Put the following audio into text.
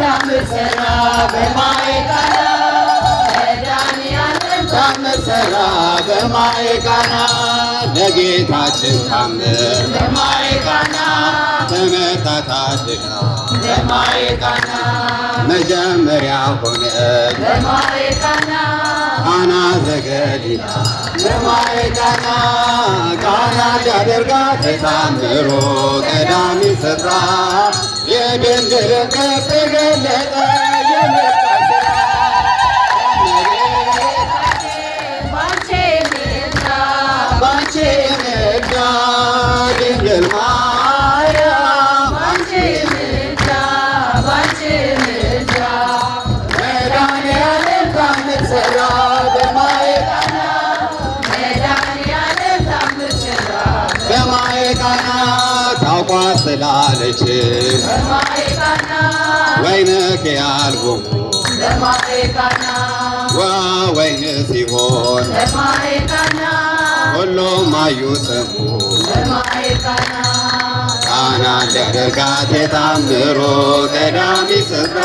ታምር ሠራ በማየ ቃና መድኃኒዓለም ታምር ሠራ በማየ ቃና ለጌታችን ታምር በማየ ቃና ተመታ ታድላ በማየ ቃና መጀመሪያ ሆነ በማየ ቃና ቃና ዘገሊላ በማየ ቃና ቃና ሊያደርጋት ታምሮ ቀዳሚ ስፍራ የድንግልን ክብር ተገለጠ ባንቺ ምልጃ ድንግል ማርያም ባንቺ ምልጃ መድኃኒዓለም ታምር ሠራ በማየ ቃና መድኃኒዓለም ታምር ሠራ በማየ ቃና ታውቋት ስላለች በማየ ቃና ወይንክ ያልቦሙ በማየ ቃና ወይን ሲሆን በማየ ቃና ሁሉም አዩ ሰሙ በማየ ቃና ቃና ሊያደርጋት የታምሮ ቀዳሚ ስፍራ